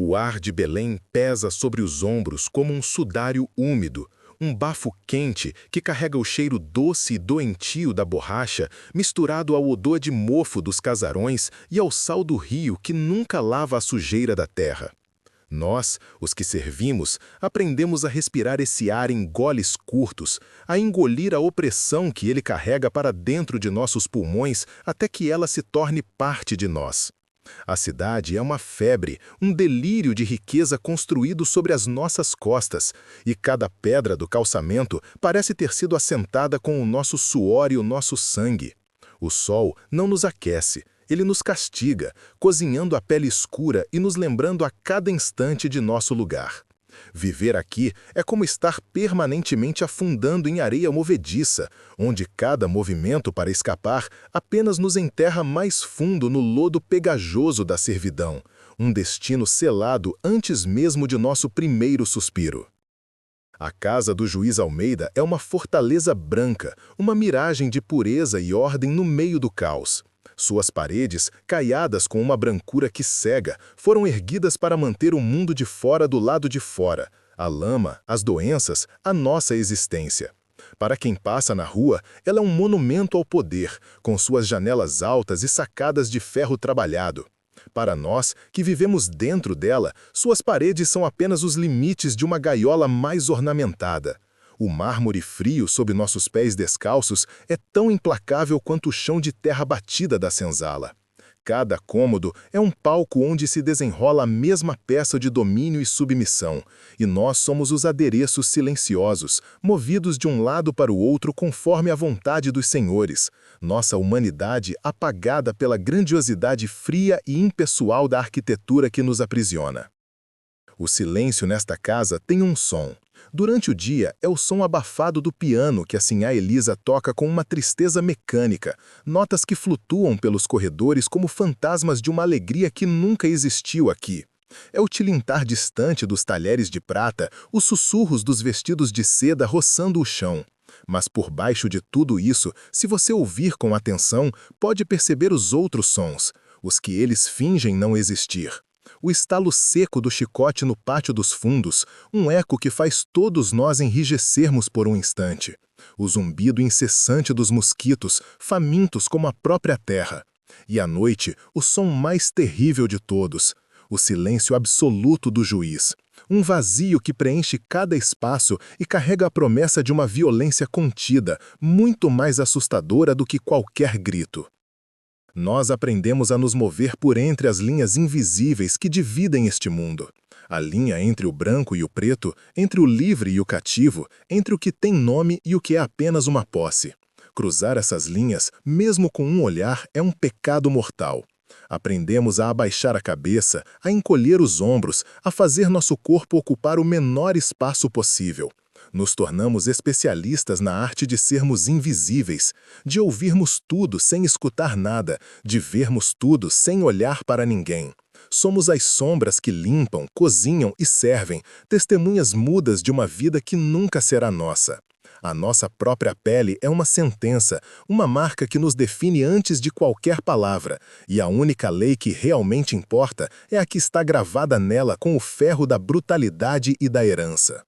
O ar de Belém pesa sobre os ombros como um sudário úmido, um bafo quente que carrega o cheiro doce e doentio da borracha, misturado ao odor de mofo dos casarões e ao sal do rio que nunca lava a sujeira da terra. Nós, os que servimos, aprendemos a respirar esse ar em goles curtos, a engolir a opressão que ele carrega para dentro de nossos pulmões até que ela se torne parte de nós. A cidade é uma febre, um delírio de riqueza construído sobre as nossas costas, e cada pedra do calçamento parece ter sido assentada com o nosso suor e o nosso sangue. O sol não nos aquece, ele nos castiga, cozinhando a pele escura e nos lembrando a cada instante de nosso lugar. Viver aqui é como estar permanentemente afundando em areia movediça, onde cada movimento para escapar apenas nos enterra mais fundo no lodo pegajoso da servidão, um destino selado antes mesmo de nosso primeiro suspiro. A casa do juiz Almeida é uma fortaleza branca, uma miragem de pureza e ordem no meio do caos. Suas paredes, caiadas com uma brancura que cega, foram erguidas para manter o mundo de fora do lado de fora, a lama, as doenças, a nossa existência. Para quem passa na rua, ela é um monumento ao poder, com suas janelas altas e sacadas de ferro trabalhado. Para nós, que vivemos dentro dela, suas paredes são apenas os limites de uma gaiola mais ornamentada. O mármore frio sob nossos pés descalços é tão implacável quanto o chão de terra batida da senzala. Cada cômodo é um palco onde se desenrola a mesma peça de domínio e submissão, e nós somos os adereços silenciosos, movidos de um lado para o outro conforme a vontade dos senhores, nossa humanidade apagada pela grandiosidade fria e impessoal da arquitetura que nos aprisiona. O silêncio nesta casa tem um som. Durante o dia, é o som abafado do piano que a sinhá Elisa toca com uma tristeza mecânica, notas que flutuam pelos corredores como fantasmas de uma alegria que nunca existiu aqui. É o tilintar distante dos talheres de prata, os sussurros dos vestidos de seda roçando o chão. Mas por baixo de tudo isso, se você ouvir com atenção, pode perceber os outros sons, os que eles fingem não existir. O estalo seco do chicote no pátio dos fundos, um eco que faz todos nós enrijecermos por um instante. O zumbido incessante dos mosquitos, famintos como a própria terra. E à noite, o som mais terrível de todos, o silêncio absoluto do juiz. Um vazio que preenche cada espaço e carrega a promessa de uma violência contida, muito mais assustadora do que qualquer grito. Nós aprendemos a nos mover por entre as linhas invisíveis que dividem este mundo. A linha entre o branco e o preto, entre o livre e o cativo, entre o que tem nome e o que é apenas uma posse. Cruzar essas linhas, mesmo com um olhar, é um pecado mortal. Aprendemos a abaixar a cabeça, a encolher os ombros, a fazer nosso corpo ocupar o menor espaço possível. Nos tornamos especialistas na arte de sermos invisíveis, de ouvirmos tudo sem escutar nada, de vermos tudo sem olhar para ninguém. Somos as sombras que limpam, cozinham e servem, testemunhas mudas de uma vida que nunca será nossa. A nossa própria pele é uma sentença, uma marca que nos define antes de qualquer palavra, e a única lei que realmente importa é a que está gravada nela com o ferro da brutalidade e da herança.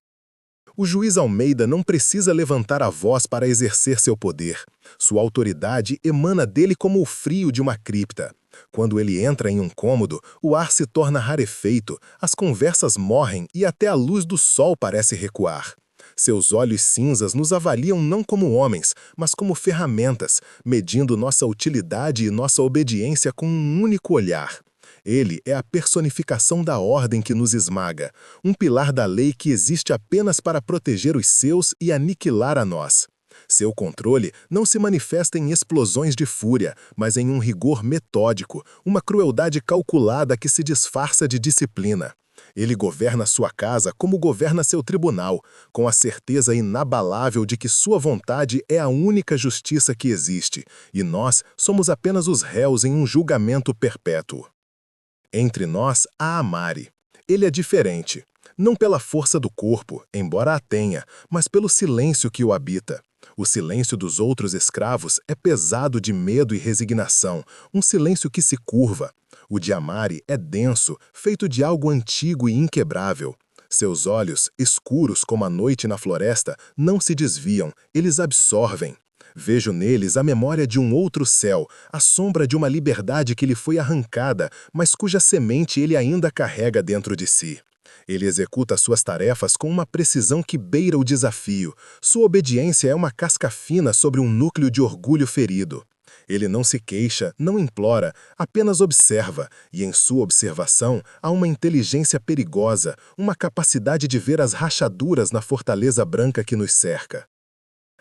O juiz Almeida não precisa levantar a voz para exercer seu poder. Sua autoridade emana dele como o frio de uma cripta. Quando ele entra em um cômodo, o ar se torna rarefeito, as conversas morrem e até a luz do sol parece recuar. Seus olhos cinzas nos avaliam não como homens, mas como ferramentas, medindo nossa utilidade e nossa obediência com um único olhar. Ele é a personificação da ordem que nos esmaga, um pilar da lei que existe apenas para proteger os seus e aniquilar a nós. Seu controle não se manifesta em explosões de fúria, mas em um rigor metódico, uma crueldade calculada que se disfarça de disciplina. Ele governa sua casa como governa seu tribunal, com a certeza inabalável de que sua vontade é a única justiça que existe, e nós somos apenas os réus em um julgamento perpétuo. Entre nós há a Mari. Ele é diferente, não pela força do corpo, embora a tenha, mas pelo silêncio que o habita. O silêncio dos outros escravos é pesado de medo e resignação, um silêncio que se curva. O de Amari é denso, feito de algo antigo e inquebrável. Seus olhos, escuros como a noite na floresta, não se desviam, eles absorvem. Vejo neles a memória de um outro céu, a sombra de uma liberdade que lhe foi arrancada, mas cuja semente ele ainda carrega dentro de si. Ele executa suas tarefas com uma precisão que beira o desafio. Sua obediência é uma casca fina sobre um núcleo de orgulho ferido. Ele não se queixa, não implora, apenas observa, e em sua observação há uma inteligência perigosa, uma capacidade de ver as rachaduras na fortaleza branca que nos cerca.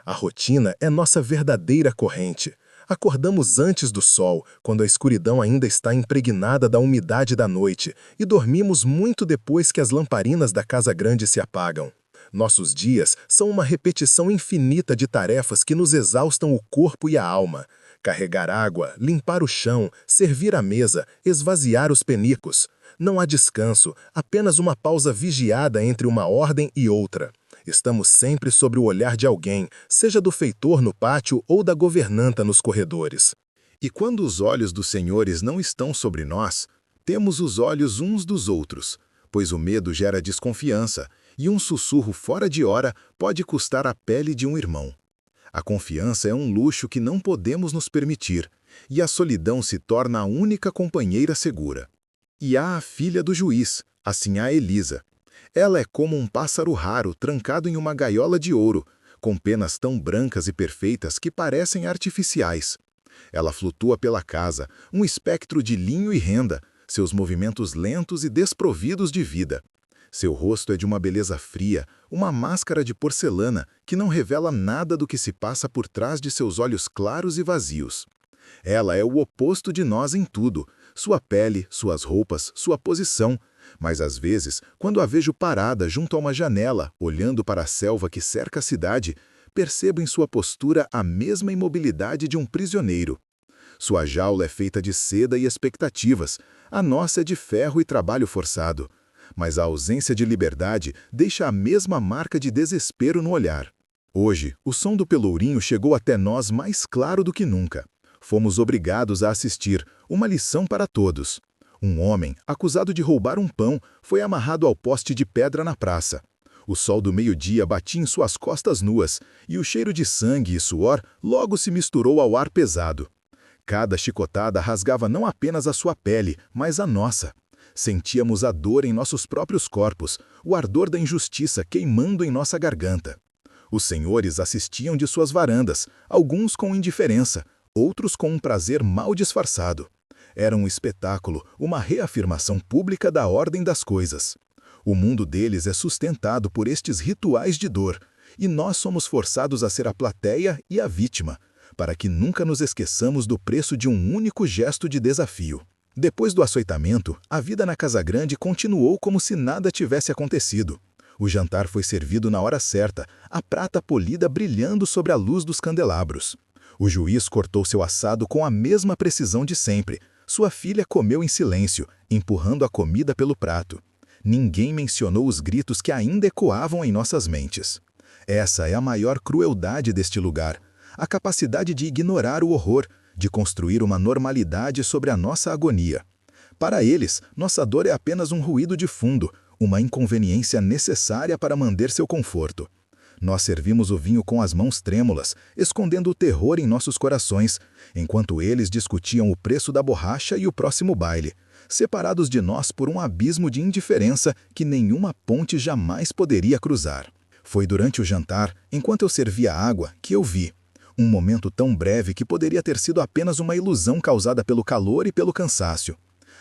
A rotina é nossa verdadeira corrente. Acordamos antes do sol, quando a escuridão ainda está impregnada da umidade da noite, e dormimos muito depois que as lamparinas da casa grande se apagam. Nossos dias são uma repetição infinita de tarefas que nos exaustam o corpo e a alma. Carregar água, limpar o chão, servir a mesa, esvaziar os penicos. Não há descanso, apenas uma pausa vigiada entre uma ordem e outra. Estamos sempre sobre o olhar de alguém, seja do feitor no pátio ou da governanta nos corredores. E quando os olhos dos senhores não estão sobre nós, temos os olhos uns dos outros, pois o medo gera desconfiança, e um sussurro fora de hora pode custar a pele de um irmão. A confiança é um luxo que não podemos nos permitir, e a solidão se torna a única companheira segura. E há a filha do juiz, assim a Elisa. Ela é como um pássaro raro trancado em uma gaiola de ouro, com penas tão brancas e perfeitas que parecem artificiais. Ela flutua pela casa, um espectro de linho e renda, seus movimentos lentos e desprovidos de vida. Seu rosto é de uma beleza fria, uma máscara de porcelana que não revela nada do que se passa por trás de seus olhos claros e vazios. Ela é o oposto de nós em tudo, sua pele, suas roupas, sua posição, mas às vezes, quando a vejo parada junto a uma janela, olhando para a selva que cerca a cidade, percebo em sua postura a mesma imobilidade de um prisioneiro. Sua jaula é feita de seda e expectativas, a nossa é de ferro e trabalho forçado. Mas a ausência de liberdade deixa a mesma marca de desespero no olhar. Hoje, o som do pelourinho chegou até nós mais claro do que nunca. Fomos obrigados a assistir, uma lição para todos. Um homem, acusado de roubar um pão, foi amarrado ao poste de pedra na praça. O sol do meio-dia batia em suas costas nuas, e o cheiro de sangue e suor logo se misturou ao ar pesado. Cada chicotada rasgava não apenas a sua pele, mas a nossa. Sentíamos a dor em nossos próprios corpos, o ardor da injustiça queimando em nossa garganta. Os senhores assistiam de suas varandas, alguns com indiferença, outros com um prazer mal disfarçado. Era um espetáculo, uma reafirmação pública da ordem das coisas. O mundo deles é sustentado por estes rituais de dor, e nós somos forçados a ser a plateia e a vítima, para que nunca nos esqueçamos do preço de um único gesto de desafio. Depois do açoitamento, a vida na Casa Grande continuou como se nada tivesse acontecido. O jantar foi servido na hora certa, a prata polida brilhando sobre a luz dos candelabros. O juiz cortou seu assado com a mesma precisão de sempre. Sua filha comeu em silêncio, empurrando a comida pelo prato. Ninguém mencionou os gritos que ainda ecoavam em nossas mentes. Essa é a maior crueldade deste lugar, a capacidade de ignorar o horror, de construir uma normalidade sobre a nossa agonia. Para eles, nossa dor é apenas um ruído de fundo, uma inconveniência necessária para manter seu conforto. Nós servimos o vinho com as mãos trêmulas, escondendo o terror em nossos corações, enquanto eles discutiam o preço da borracha e o próximo baile, separados de nós por um abismo de indiferença que nenhuma ponte jamais poderia cruzar. Foi durante o jantar, enquanto eu servia água, que eu vi. Um momento tão breve que poderia ter sido apenas uma ilusão causada pelo calor e pelo cansaço.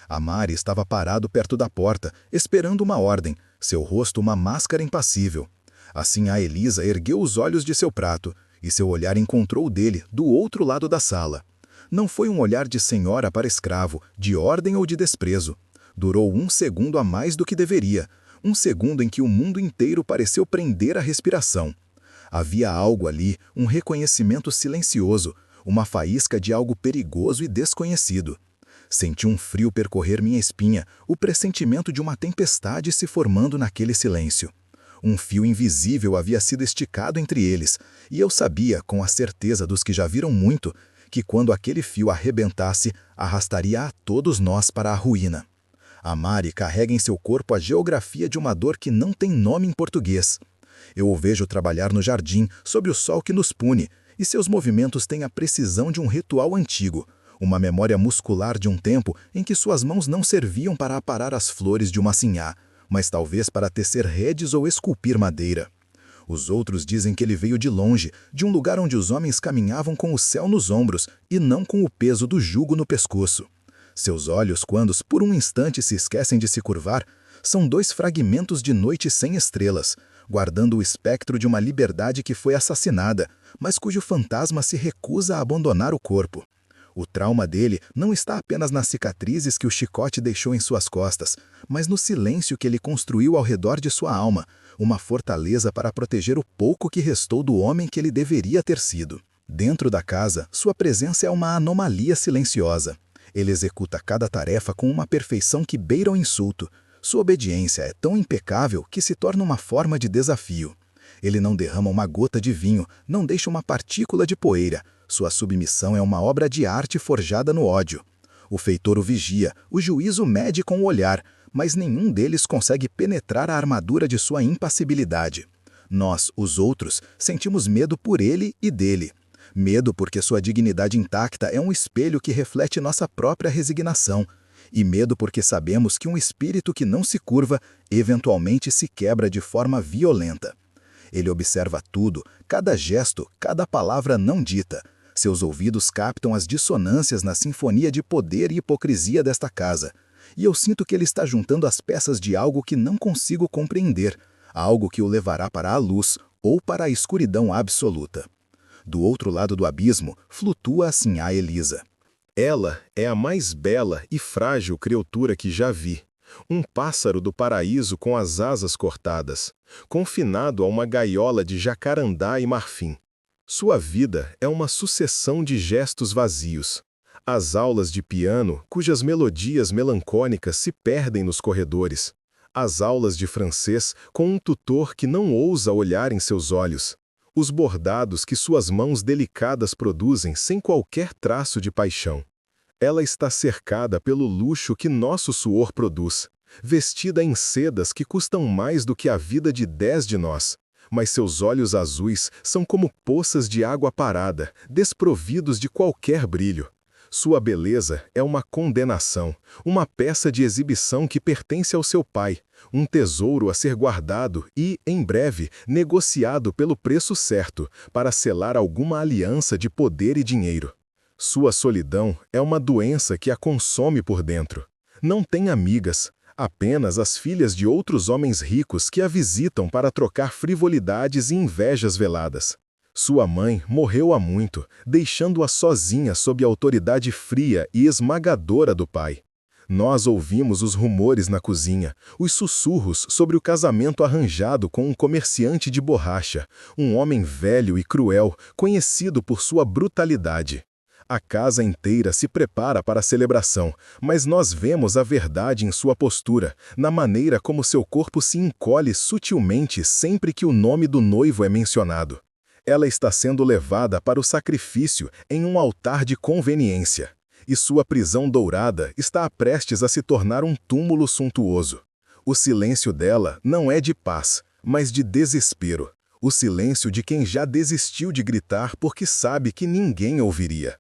Amari estava parado perto da porta, esperando uma ordem, seu rosto uma máscara impassível. Assim a Elisa ergueu os olhos de seu prato, e seu olhar encontrou o dele, do outro lado da sala. Não foi um olhar de senhora para escravo, de ordem ou de desprezo. Durou um segundo a mais do que deveria, um segundo em que o mundo inteiro pareceu prender a respiração. Havia algo ali, um reconhecimento silencioso, uma faísca de algo perigoso e desconhecido. Senti um frio percorrer minha espinha, o pressentimento de uma tempestade se formando naquele silêncio. Um fio invisível havia sido esticado entre eles, e eu sabia, com a certeza dos que já viram muito, que quando aquele fio arrebentasse, arrastaria a todos nós para a ruína. A Mari carrega em seu corpo a geografia de uma dor que não tem nome em português. Eu o vejo trabalhar no jardim, sob o sol que nos pune, e seus movimentos têm a precisão de um ritual antigo, uma memória muscular de um tempo em que suas mãos não serviam para aparar as flores de uma sinhá, mas talvez para tecer redes ou esculpir madeira. Os outros dizem que ele veio de longe, de um lugar onde os homens caminhavam com o céu nos ombros e não com o peso do jugo no pescoço. Seus olhos, quando por um instante se esquecem de se curvar, são dois fragmentos de noite sem estrelas, guardando o espectro de uma liberdade que foi assassinada, mas cujo fantasma se recusa a abandonar o corpo. O trauma dele não está apenas nas cicatrizes que o chicote deixou em suas costas, mas no silêncio que ele construiu ao redor de sua alma, uma fortaleza para proteger o pouco que restou do homem que ele deveria ter sido. Dentro da casa, sua presença é uma anomalia silenciosa. Ele executa cada tarefa com uma perfeição que beira o insulto. Sua obediência é tão impecável que se torna uma forma de desafio. Ele não derrama uma gota de vinho, não deixa uma partícula de poeira. Sua submissão é uma obra de arte forjada no ódio. O feitor o vigia, o juízo mede com o olhar, mas nenhum deles consegue penetrar a armadura de sua impassibilidade. Nós, os outros, sentimos medo por ele e dele. Medo porque sua dignidade intacta é um espelho que reflete nossa própria resignação. E medo porque sabemos que um espírito que não se curva, eventualmente se quebra de forma violenta. Ele observa tudo, cada gesto, cada palavra não dita. Seus ouvidos captam as dissonâncias na sinfonia de poder e hipocrisia desta casa. E eu sinto que ele está juntando as peças de algo que não consigo compreender, algo que o levará para a luz ou para a escuridão absoluta. Do outro lado do abismo, flutua a sinhá Elisa. Ela é a mais bela e frágil criatura que já vi. Um pássaro do paraíso com as asas cortadas, confinado a uma gaiola de jacarandá e marfim. Sua vida é uma sucessão de gestos vazios. As aulas de piano, cujas melodias melancólicas se perdem nos corredores. As aulas de francês com um tutor que não ousa olhar em seus olhos. Os bordados que suas mãos delicadas produzem sem qualquer traço de paixão. Ela está cercada pelo luxo que nosso suor produz, vestida em sedas que custam mais do que a vida de 10 de nós. Mas seus olhos azuis são como poças de água parada, desprovidos de qualquer brilho. Sua beleza é uma condenação, uma peça de exibição que pertence ao seu pai, um tesouro a ser guardado e, em breve, negociado pelo preço certo, para selar alguma aliança de poder e dinheiro. Sua solidão é uma doença que a consome por dentro. Não tem amigas, apenas as filhas de outros homens ricos que a visitam para trocar frivolidades e invejas veladas. Sua mãe morreu há muito, deixando-a sozinha sob a autoridade fria e esmagadora do pai. Nós ouvimos os rumores na cozinha, os sussurros sobre o casamento arranjado com um comerciante de borracha, um homem velho e cruel, conhecido por sua brutalidade. A casa inteira se prepara para a celebração, mas nós vemos a verdade em sua postura, na maneira como seu corpo se encolhe sutilmente sempre que o nome do noivo é mencionado. Ela está sendo levada para o sacrifício em um altar de conveniência, e sua prisão dourada está prestes a se tornar um túmulo suntuoso. O silêncio dela não é de paz, mas de desespero. O silêncio de quem já desistiu de gritar porque sabe que ninguém ouviria.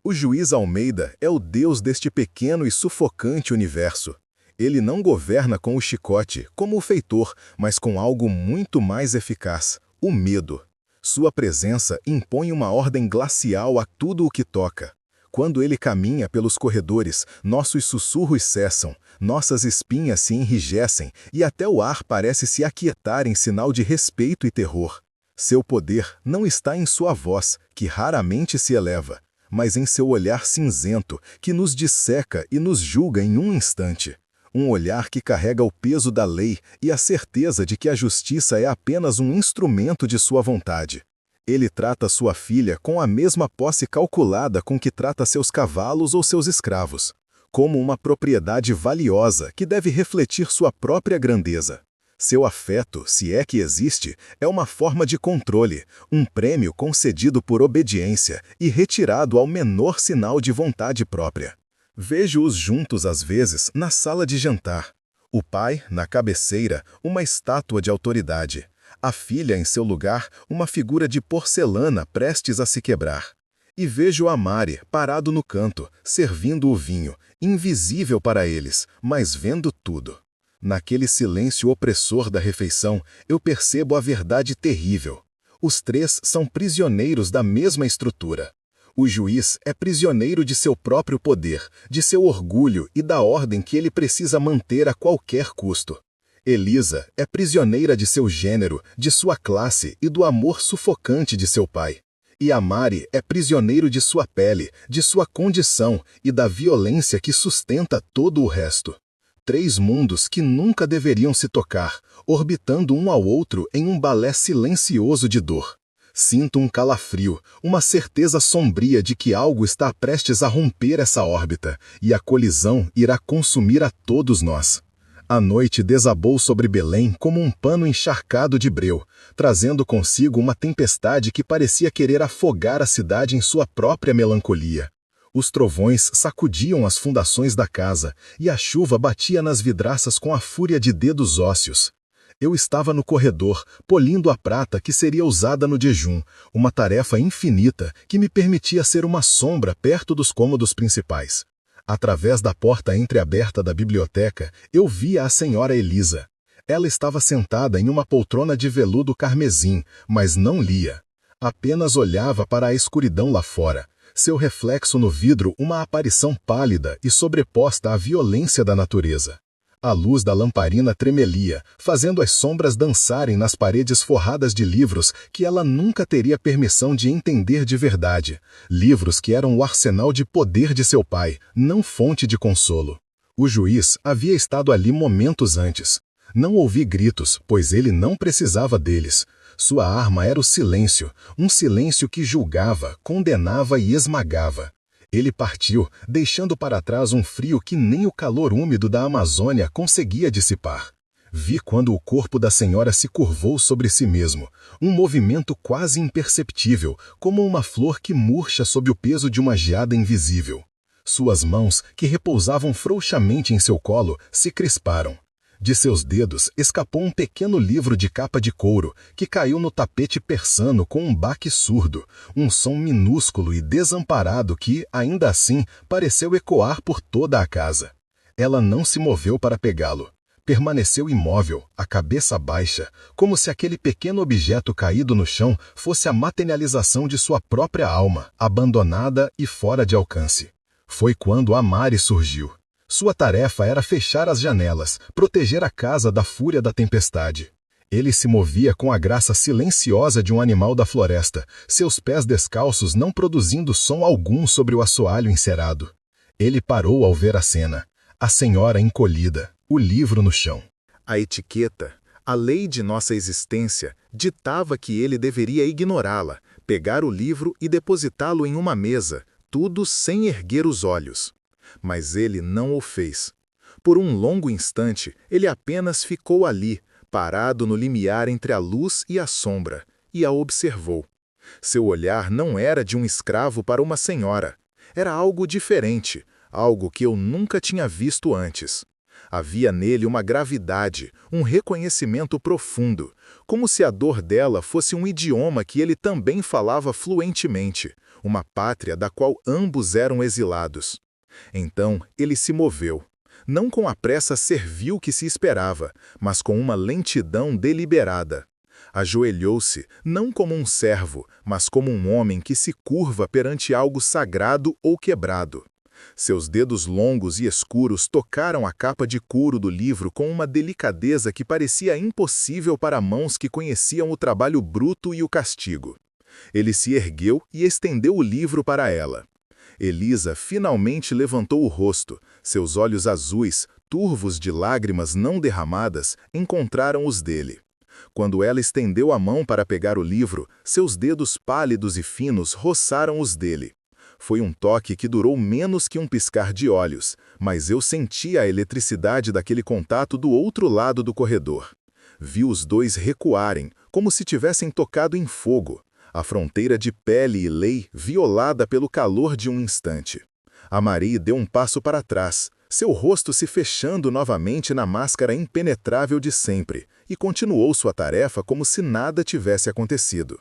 O juiz Almeida é o deus deste pequeno e sufocante universo. Ele não governa com o chicote, como o feitor, mas com algo muito mais eficaz, o medo. Sua presença impõe uma ordem glacial a tudo o que toca. Quando ele caminha pelos corredores, nossos sussurros cessam, nossas espinhas se enrijecem e até o ar parece se aquietar em sinal de respeito e terror. Seu poder não está em sua voz, que raramente se eleva, mas em seu olhar cinzento, que nos disseca e nos julga em um instante. Um olhar que carrega o peso da lei e a certeza de que a justiça é apenas um instrumento de sua vontade. Ele trata sua filha com a mesma posse calculada com que trata seus cavalos ou seus escravos, como uma propriedade valiosa que deve refletir sua própria grandeza. Seu afeto, se é que existe, é uma forma de controle, um prêmio concedido por obediência e retirado ao menor sinal de vontade própria. Vejo-os juntos às vezes na sala de jantar. O pai, na cabeceira, uma estátua de autoridade. A filha, em seu lugar, uma figura de porcelana prestes a se quebrar. E vejo a Mari parado no canto, servindo o vinho, invisível para eles, mas vendo tudo. Naquele silêncio opressor da refeição, eu percebo a verdade terrível. Os três são prisioneiros da mesma estrutura. O juiz é prisioneiro de seu próprio poder, de seu orgulho e da ordem que ele precisa manter a qualquer custo. Elisa é prisioneira de seu gênero, de sua classe e do amor sufocante de seu pai. E a Mari é prisioneiro de sua pele, de sua condição e da violência que sustenta todo o resto. Três mundos que nunca deveriam se tocar, orbitando um ao outro em um balé silencioso de dor. Sinto um calafrio, uma certeza sombria de que algo está prestes a romper essa órbita, e a colisão irá consumir a todos nós. A noite desabou sobre Belém como um pano encharcado de breu, trazendo consigo uma tempestade que parecia querer afogar a cidade em sua própria melancolia. Os trovões sacudiam as fundações da casa, e a chuva batia nas vidraças com a fúria de dedos ósseos. Eu estava no corredor, polindo a prata que seria usada no jejum, uma tarefa infinita que me permitia ser uma sombra perto dos cômodos principais. Através da porta entreaberta da biblioteca, eu via a senhora Elisa. Ela estava sentada em uma poltrona de veludo carmesim, mas não lia. Apenas olhava para a escuridão lá fora. Seu reflexo no vidro uma aparição pálida e sobreposta à violência da natureza. A luz da lamparina tremelia, fazendo as sombras dançarem nas paredes forradas de livros que ela nunca teria permissão de entender de verdade. Livros que eram o arsenal de poder de seu pai, não fonte de consolo. O juiz havia estado ali momentos antes. Não ouvi gritos, pois ele não precisava deles. Sua arma era o silêncio, um silêncio que julgava, condenava e esmagava. Ele partiu, deixando para trás um frio que nem o calor úmido da Amazônia conseguia dissipar. Vi quando o corpo da senhora se curvou sobre si mesmo, um movimento quase imperceptível, como uma flor que murcha sob o peso de uma geada invisível. Suas mãos, que repousavam frouxamente em seu colo, se crisparam. De seus dedos escapou um pequeno livro de capa de couro, que caiu no tapete persano com um baque surdo, um som minúsculo e desamparado que, ainda assim, pareceu ecoar por toda a casa. Ela não se moveu para pegá-lo. Permaneceu imóvel, a cabeça baixa, como se aquele pequeno objeto caído no chão fosse a materialização de sua própria alma, abandonada e fora de alcance. Foi quando a Mari surgiu. Sua tarefa era fechar as janelas, proteger a casa da fúria da tempestade. Ele se movia com a graça silenciosa de um animal da floresta, seus pés descalços não produzindo som algum sobre o assoalho encerado. Ele parou ao ver a cena. A senhora encolhida, o livro no chão. A etiqueta, a lei de nossa existência, ditava que ele deveria ignorá-la, pegar o livro e depositá-lo em uma mesa, tudo sem erguer os olhos. Mas ele não o fez. Por um longo instante, ele apenas ficou ali, parado no limiar entre a luz e a sombra, e a observou. Seu olhar não era de um escravo para uma senhora. Era algo diferente, algo que eu nunca tinha visto antes. Havia nele uma gravidade, um reconhecimento profundo, como se a dor dela fosse um idioma que ele também falava fluentemente, uma pátria da qual ambos eram exilados. Então ele se moveu, não com a pressa servil que se esperava, mas com uma lentidão deliberada. Ajoelhou-se, não como um servo, mas como um homem que se curva perante algo sagrado ou quebrado. Seus dedos longos e escuros tocaram a capa de couro do livro com uma delicadeza que parecia impossível para mãos que conheciam o trabalho bruto e o castigo. Ele se ergueu e estendeu o livro para ela. Elisa finalmente levantou o rosto. Seus olhos azuis, turvos de lágrimas não derramadas, encontraram os dele. Quando ela estendeu a mão para pegar o livro, seus dedos pálidos e finos roçaram os dele. Foi um toque que durou menos que um piscar de olhos, mas eu senti a eletricidade daquele contato do outro lado do corredor. Vi os dois recuarem, como se tivessem tocado em fogo, a fronteira de pele e lei violada pelo calor de um instante. Amari deu um passo para trás, seu rosto se fechando novamente na máscara impenetrável de sempre, e continuou sua tarefa como se nada tivesse acontecido.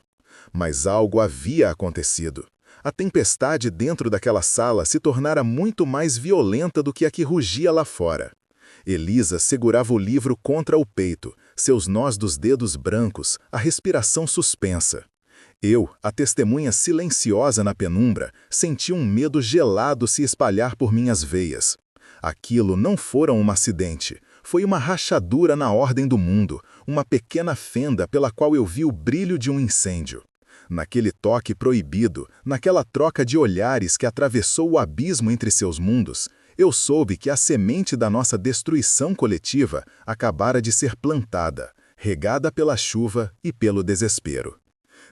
Mas algo havia acontecido. A tempestade dentro daquela sala se tornara muito mais violenta do que a que rugia lá fora. Elisa segurava o livro contra o peito, seus nós dos dedos brancos, a respiração suspensa. Eu, a testemunha silenciosa na penumbra, senti um medo gelado se espalhar por minhas veias. Aquilo não fora um acidente, foi uma rachadura na ordem do mundo, uma pequena fenda pela qual eu vi o brilho de um incêndio. Naquele toque proibido, naquela troca de olhares que atravessou o abismo entre seus mundos, eu soube que a semente da nossa destruição coletiva acabara de ser plantada, regada pela chuva e pelo desespero.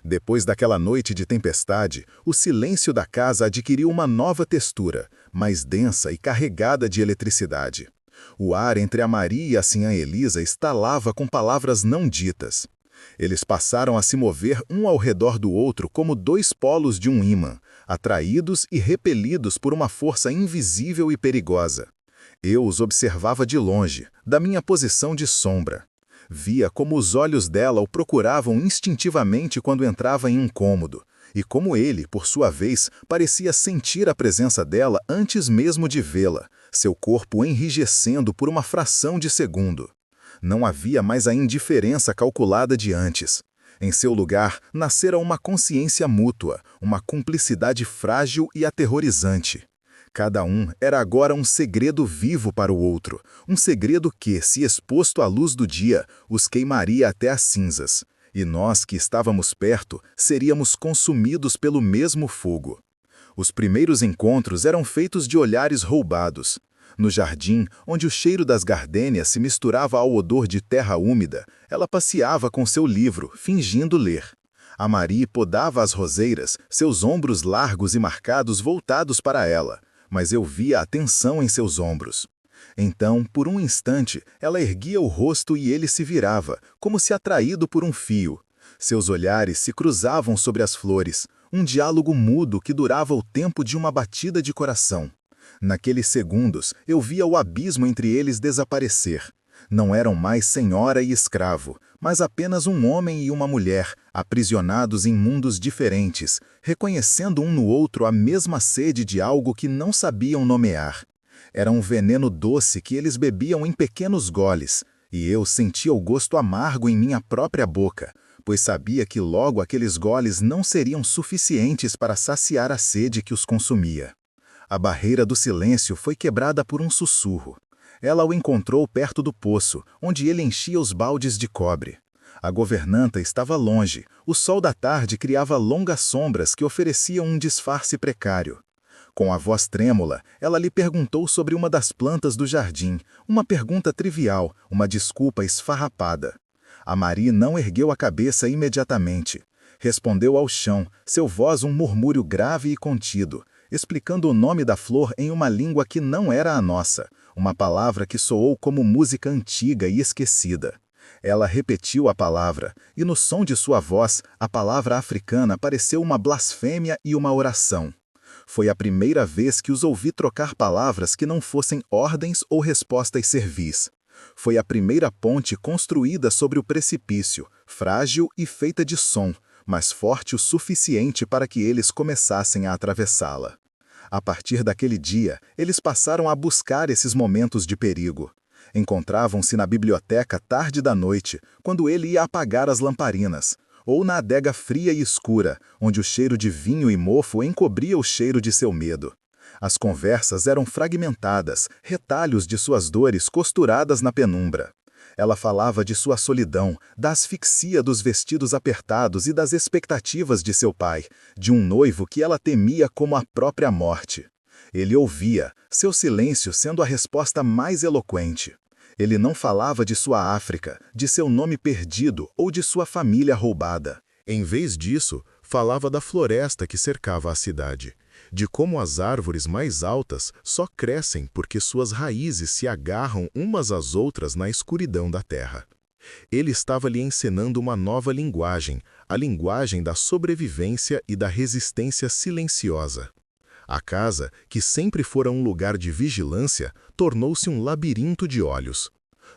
Depois daquela noite de tempestade, o silêncio da casa adquiriu uma nova textura, mais densa e carregada de eletricidade. O ar entre a Maria e a Sinhã Elisa estalava com palavras não ditas. Eles passaram a se mover um ao redor do outro como dois polos de um ímã, atraídos e repelidos por uma força invisível e perigosa. Eu os observava de longe, da minha posição de sombra. Via como os olhos dela o procuravam instintivamente quando entrava em um cômodo, e como ele, por sua vez, parecia sentir a presença dela antes mesmo de vê-la, seu corpo enrijecendo por uma fração de segundo. Não havia mais a indiferença calculada de antes. Em seu lugar, nascera uma consciência mútua, uma cumplicidade frágil e aterrorizante. Cada um era agora um segredo vivo para o outro, um segredo que, se exposto à luz do dia, os queimaria até as cinzas. E nós que estávamos perto, seríamos consumidos pelo mesmo fogo. Os primeiros encontros eram feitos de olhares roubados. No jardim, onde o cheiro das gardênias se misturava ao odor de terra úmida, ela passeava com seu livro, fingindo ler. A Marie podava as roseiras, seus ombros largos e marcados voltados para ela, mas eu via a tensão em seus ombros. Então, por um instante, ela erguia o rosto e ele se virava, como se atraído por um fio. Seus olhares se cruzavam sobre as flores, um diálogo mudo que durava o tempo de uma batida de coração. Naqueles segundos, eu via o abismo entre eles desaparecer. Não eram mais senhora e escravo, mas apenas um homem e uma mulher, aprisionados em mundos diferentes, reconhecendo um no outro a mesma sede de algo que não sabiam nomear. Era um veneno doce que eles bebiam em pequenos goles, e eu sentia o gosto amargo em minha própria boca, pois sabia que logo aqueles goles não seriam suficientes para saciar a sede que os consumia. A barreira do silêncio foi quebrada por um sussurro. Ela o encontrou perto do poço, onde ele enchia os baldes de cobre. A governanta estava longe, o sol da tarde criava longas sombras que ofereciam um disfarce precário. Com a voz trêmula, ela lhe perguntou sobre uma das plantas do jardim, uma pergunta trivial, uma desculpa esfarrapada. A Marie não ergueu a cabeça imediatamente. Respondeu ao chão, seu voz um murmúrio grave e contido, explicando o nome da flor em uma língua que não era a nossa, uma palavra que soou como música antiga e esquecida. Ela repetiu a palavra, e no som de sua voz, a palavra africana pareceu uma blasfêmia e uma oração. Foi a primeira vez que os ouvi trocar palavras que não fossem ordens ou respostas servis. Foi a primeira ponte construída sobre o precipício, frágil e feita de som, mas forte o suficiente para que eles começassem a atravessá-la. A partir daquele dia, eles passaram a buscar esses momentos de perigo. Encontravam-se na biblioteca tarde da noite, quando ele ia apagar as lamparinas, ou na adega fria e escura, onde o cheiro de vinho e mofo encobria o cheiro de seu medo. As conversas eram fragmentadas, retalhos de suas dores costuradas na penumbra. Ela falava de sua solidão, da asfixia dos vestidos apertados e das expectativas de seu pai, de um noivo que ela temia como a própria morte. Ele ouvia, seu silêncio sendo a resposta mais eloquente. Ele não falava de sua África, de seu nome perdido ou de sua família roubada. Em vez disso, falava da floresta que cercava a cidade, de como as árvores mais altas só crescem porque suas raízes se agarram umas às outras na escuridão da terra. Ele estava lhe ensinando uma nova linguagem, a linguagem da sobrevivência e da resistência silenciosa. A casa, que sempre fora um lugar de vigilância, tornou-se um labirinto de olhos.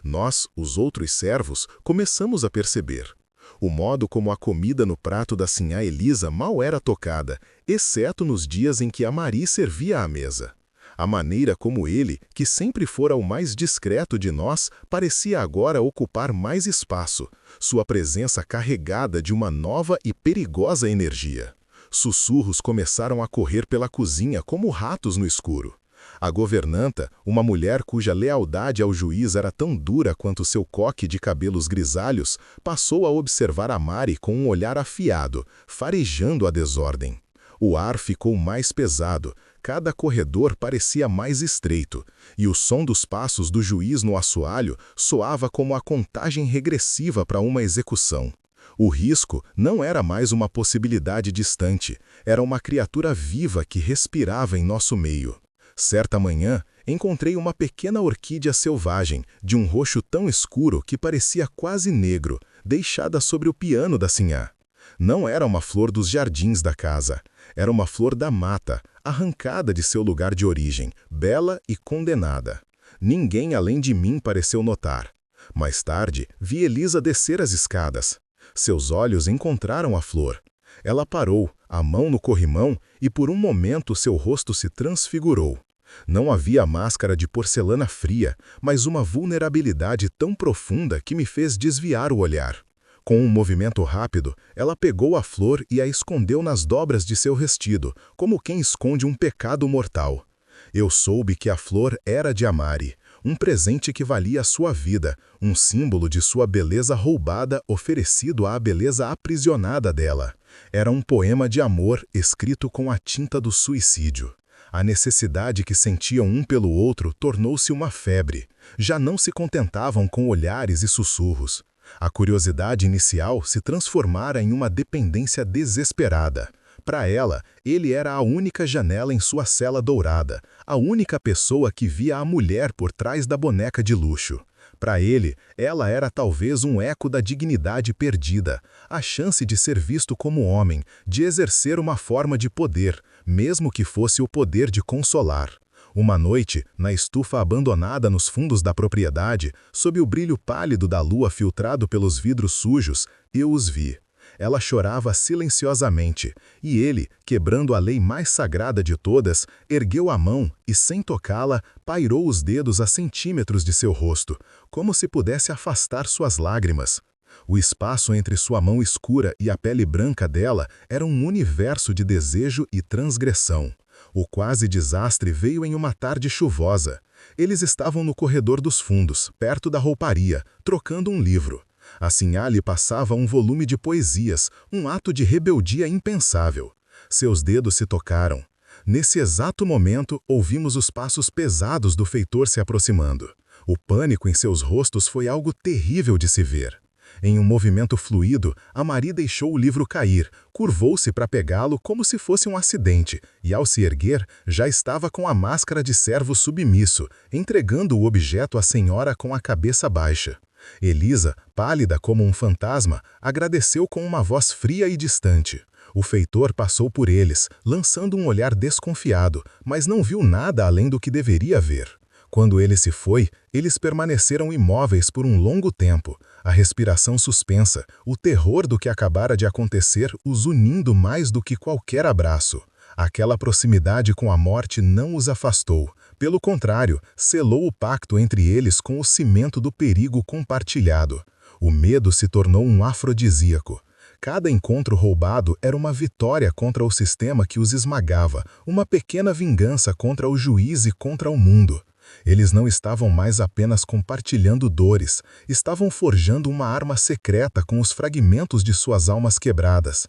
Nós, os outros servos, começamos a perceber. O modo como a comida no prato da sinhá Elisa mal era tocada, exceto nos dias em que a Mari servia à mesa. A maneira como ele, que sempre fora o mais discreto de nós, parecia agora ocupar mais espaço, sua presença carregada de uma nova e perigosa energia. Sussurros começaram a correr pela cozinha como ratos no escuro. A governanta, uma mulher cuja lealdade ao juiz era tão dura quanto seu coque de cabelos grisalhos, passou a observar a Mari com um olhar afiado, farejando a desordem. O ar ficou mais pesado, cada corredor parecia mais estreito, e o som dos passos do juiz no assoalho soava como a contagem regressiva para uma execução. O risco não era mais uma possibilidade distante, era uma criatura viva que respirava em nosso meio. Certa manhã, encontrei uma pequena orquídea selvagem, de um roxo tão escuro que parecia quase negro, deixada sobre o piano da sinhá. Não era uma flor dos jardins da casa, era uma flor da mata, arrancada de seu lugar de origem, bela e condenada. Ninguém além de mim pareceu notar. Mais tarde, vi Elisa descer as escadas. Seus olhos encontraram a flor. Ela parou, a mão no corrimão, e por um momento seu rosto se transfigurou. Não havia máscara de porcelana fria, mas uma vulnerabilidade tão profunda que me fez desviar o olhar. Com um movimento rápido, ela pegou a flor e a escondeu nas dobras de seu vestido, como quem esconde um pecado mortal. Eu soube que a flor era de Amari, um presente que valia a sua vida, um símbolo de sua beleza roubada oferecido à beleza aprisionada dela. Era um poema de amor escrito com a tinta do suicídio. A necessidade que sentiam um pelo outro tornou-se uma febre. Já não se contentavam com olhares e sussurros. A curiosidade inicial se transformara em uma dependência desesperada. Para ela, ele era a única janela em sua cela dourada, a única pessoa que via a mulher por trás da boneca de luxo. Para ele, ela era talvez um eco da dignidade perdida, a chance de ser visto como homem, de exercer uma forma de poder, mesmo que fosse o poder de consolar. Uma noite, na estufa abandonada nos fundos da propriedade, sob o brilho pálido da lua filtrado pelos vidros sujos, eu os vi. Ela chorava silenciosamente, e ele, quebrando a lei mais sagrada de todas, ergueu a mão e, sem tocá-la, pairou os dedos a centímetros de seu rosto, como se pudesse afastar suas lágrimas. O espaço entre sua mão escura e a pele branca dela era um universo de desejo e transgressão. O quase desastre veio em uma tarde chuvosa. Eles estavam no corredor dos fundos, perto da rouparia, trocando um livro. A sinhá lhe passava um volume de poesias, um ato de rebeldia impensável. Seus dedos se tocaram. Nesse exato momento, ouvimos os passos pesados do feitor se aproximando. O pânico em seus rostos foi algo terrível de se ver. Em um movimento fluido, a Mari deixou o livro cair, curvou-se para pegá-lo como se fosse um acidente, e ao se erguer, já estava com a máscara de servo submisso, entregando o objeto à senhora com a cabeça baixa. Elisa, pálida como um fantasma, agradeceu com uma voz fria e distante. O feitor passou por eles, lançando um olhar desconfiado, mas não viu nada além do que deveria ver. Quando ele se foi, eles permaneceram imóveis por um longo tempo, a respiração suspensa, o terror do que acabara de acontecer os unindo mais do que qualquer abraço. Aquela proximidade com a morte não os afastou. Pelo contrário, selou o pacto entre eles com o cimento do perigo compartilhado. O medo se tornou um afrodisíaco. Cada encontro roubado era uma vitória contra o sistema que os esmagava, uma pequena vingança contra o juiz e contra o mundo. Eles não estavam mais apenas compartilhando dores, estavam forjando uma arma secreta com os fragmentos de suas almas quebradas.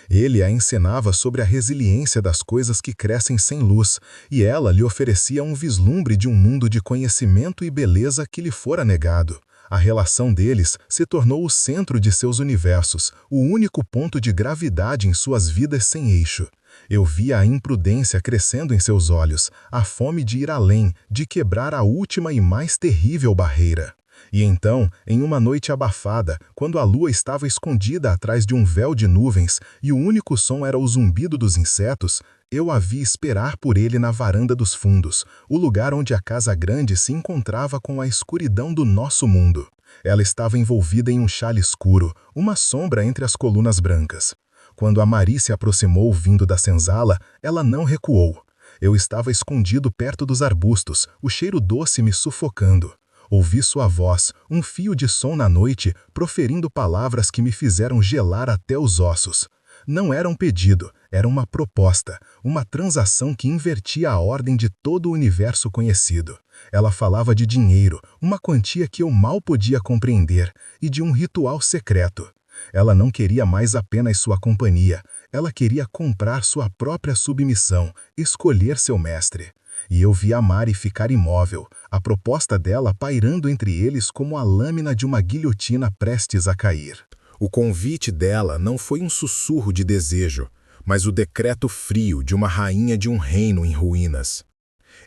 Ele a ensinava sobre a resiliência das coisas que crescem sem luz, e ela lhe oferecia um vislumbre de um mundo de conhecimento e beleza que lhe fora negado. A relação deles se tornou o centro de seus universos, o único ponto de gravidade em suas vidas sem eixo. Eu via a imprudência crescendo em seus olhos, a fome de ir além, de quebrar a última e mais terrível barreira. E então, em uma noite abafada, quando a lua estava escondida atrás de um véu de nuvens e o único som era o zumbido dos insetos, eu a vi esperar por ele na varanda dos fundos, o lugar onde a casa grande se encontrava com a escuridão do nosso mundo. Ela estava envolvida em um xale escuro, uma sombra entre as colunas brancas. Quando a Mari se aproximou vindo da senzala, ela não recuou. Eu estava escondido perto dos arbustos, o cheiro doce me sufocando. Ouvi sua voz, um fio de som na noite, proferindo palavras que me fizeram gelar até os ossos. Não era um pedido, era uma proposta, uma transação que invertia a ordem de todo o universo conhecido. Ela falava de dinheiro, uma quantia que eu mal podia compreender, e de um ritual secreto. Ela não queria mais apenas sua companhia, ela queria comprar sua própria submissão, escolher seu mestre. E eu vi a Mari ficar imóvel, a proposta dela pairando entre eles como a lâmina de uma guilhotina prestes a cair. O convite dela não foi um sussurro de desejo, mas o decreto frio de uma rainha de um reino em ruínas.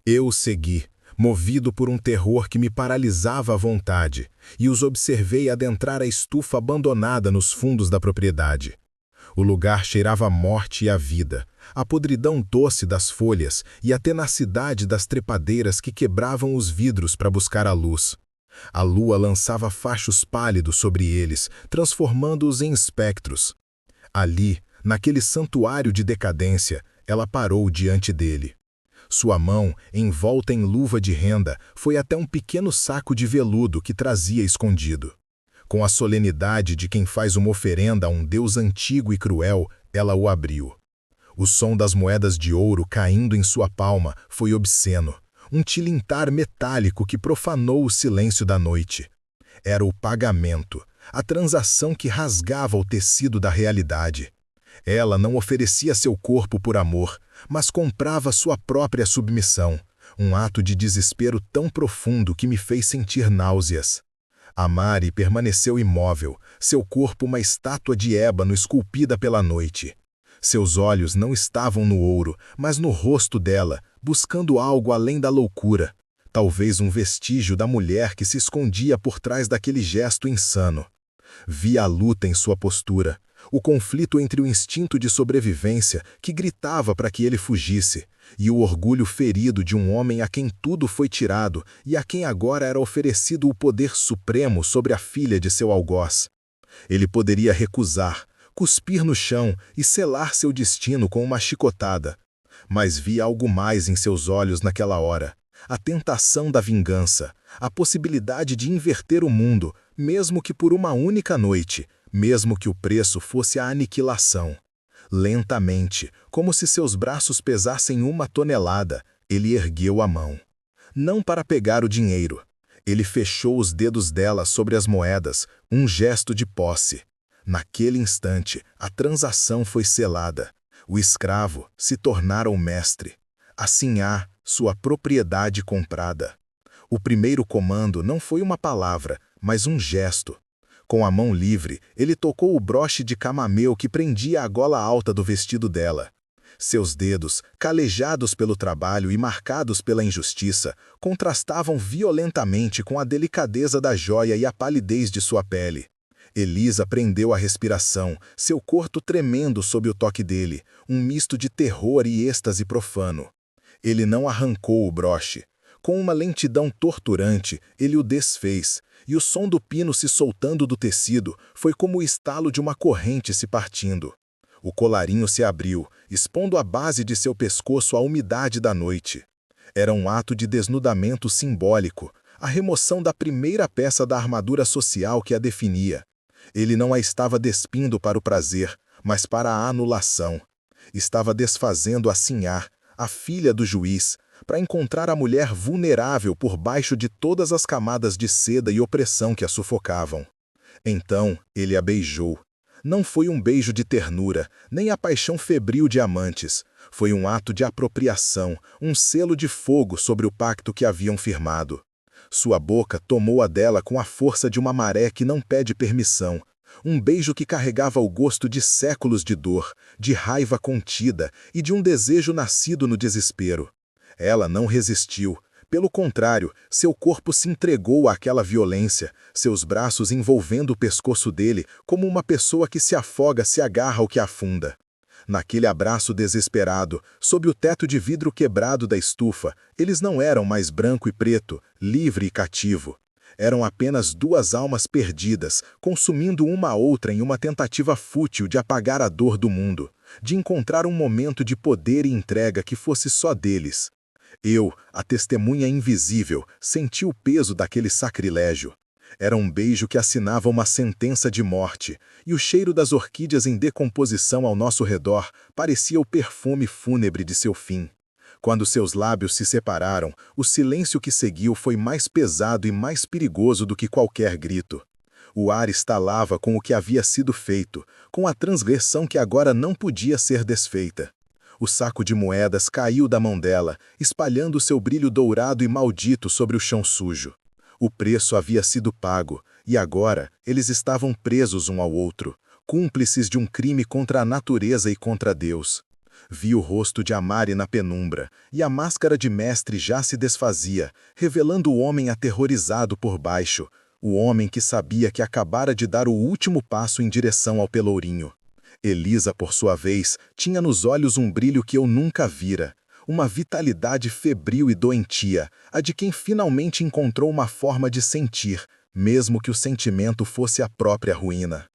Eu o segui, movido por um terror que me paralisava a vontade, e os observei adentrar a estufa abandonada nos fundos da propriedade. O lugar cheirava a morte e a vida, a podridão doce das folhas e a tenacidade das trepadeiras que quebravam os vidros para buscar a luz. A lua lançava fachos pálidos sobre eles, transformando-os em espectros. Ali, naquele santuário de decadência, ela parou diante dele. Sua mão, envolta em luva de renda, foi até um pequeno saco de veludo que trazia escondido. Com a solenidade de quem faz uma oferenda a um deus antigo e cruel, ela o abriu. O som das moedas de ouro caindo em sua palma foi obsceno, um tilintar metálico que profanou o silêncio da noite. Era o pagamento, a transação que rasgava o tecido da realidade. Ela não oferecia seu corpo por amor, mas comprava sua própria submissão, um ato de desespero tão profundo que me fez sentir náuseas. A Mari permaneceu imóvel, seu corpo uma estátua de ébano esculpida pela noite. Seus olhos não estavam no ouro, mas no rosto dela, buscando algo além da loucura, talvez um vestígio da mulher que se escondia por trás daquele gesto insano. Vi a luta em sua postura, o conflito entre o instinto de sobrevivência, que gritava para que ele fugisse, e o orgulho ferido de um homem a quem tudo foi tirado e a quem agora era oferecido o poder supremo sobre a filha de seu algoz. Ele poderia recusar, cuspir no chão e selar seu destino com uma chicotada. Mas vi algo mais em seus olhos naquela hora, a tentação da vingança, a possibilidade de inverter o mundo, mesmo que por uma única noite, mesmo que o preço fosse a aniquilação. Lentamente, como se seus braços pesassem 1 tonelada, ele ergueu a mão. Não para pegar o dinheiro. Ele fechou os dedos dela sobre as moedas, um gesto de posse. Naquele instante, a transação foi selada. O escravo se tornara o mestre. Assim há sua propriedade comprada. O primeiro comando não foi uma palavra, mas um gesto. Com a mão livre, ele tocou o broche de camameu que prendia a gola alta do vestido dela. Seus dedos, calejados pelo trabalho e marcados pela injustiça, contrastavam violentamente com a delicadeza da joia e a palidez de sua pele. Elisa prendeu a respiração, seu corpo tremendo sob o toque dele, um misto de terror e êxtase profano. Ele não arrancou o broche. Com uma lentidão torturante, ele o desfez, e o som do pino se soltando do tecido foi como o estalo de uma corrente se partindo. O colarinho se abriu, expondo a base de seu pescoço à umidade da noite. Era um ato de desnudamento simbólico, a remoção da primeira peça da armadura social que a definia. Ele não a estava despindo para o prazer, mas para a anulação. Estava desfazendo a Sinhá, a filha do juiz, para encontrar a mulher vulnerável por baixo de todas as camadas de seda e opressão que a sufocavam. Então ele a beijou. Não foi um beijo de ternura, nem a paixão febril de amantes. Foi um ato de apropriação, um selo de fogo sobre o pacto que haviam firmado. Sua boca tomou a dela com a força de uma maré que não pede permissão. Um beijo que carregava o gosto de séculos de dor, de raiva contida e de um desejo nascido no desespero. Ela não resistiu, Pelo contrário, seu corpo se entregou àquela violência, seus braços envolvendo o pescoço dele como uma pessoa que se afoga se agarra ao que afunda. Naquele abraço desesperado, sob o teto de vidro quebrado da estufa, eles não eram mais branco e preto, livre e cativo. Eram apenas duas almas perdidas, consumindo uma a outra em uma tentativa fútil de apagar a dor do mundo, de encontrar um momento de poder e entrega que fosse só deles. Eu, a testemunha invisível, senti o peso daquele sacrilégio. Era um beijo que assinava uma sentença de morte, e o cheiro das orquídeas em decomposição ao nosso redor parecia o perfume fúnebre de seu fim. Quando seus lábios se separaram, o silêncio que seguiu foi mais pesado e mais perigoso do que qualquer grito. O ar estalava com o que havia sido feito, com a transgressão que agora não podia ser desfeita. O saco de moedas caiu da mão dela, espalhando seu brilho dourado e maldito sobre o chão sujo. O preço havia sido pago, e agora eles estavam presos um ao outro, cúmplices de um crime contra a natureza e contra Deus. Vi o rosto de Amari na penumbra, e a máscara de mestre já se desfazia, revelando o homem aterrorizado por baixo, o homem que sabia que acabara de dar o último passo em direção ao pelourinho. Elisa, por sua vez, tinha nos olhos um brilho que eu nunca vira, uma vitalidade febril e doentia, a de quem finalmente encontrou uma forma de sentir, mesmo que o sentimento fosse a própria ruína.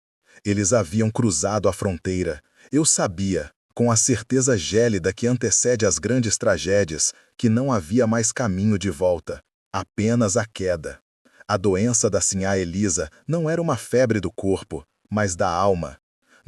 Eles haviam cruzado a fronteira. Eu sabia, com a certeza gélida que antecede as grandes tragédias, que não havia mais caminho de volta, apenas a queda. A doença da sinhá Elisa não era uma febre do corpo, mas da alma.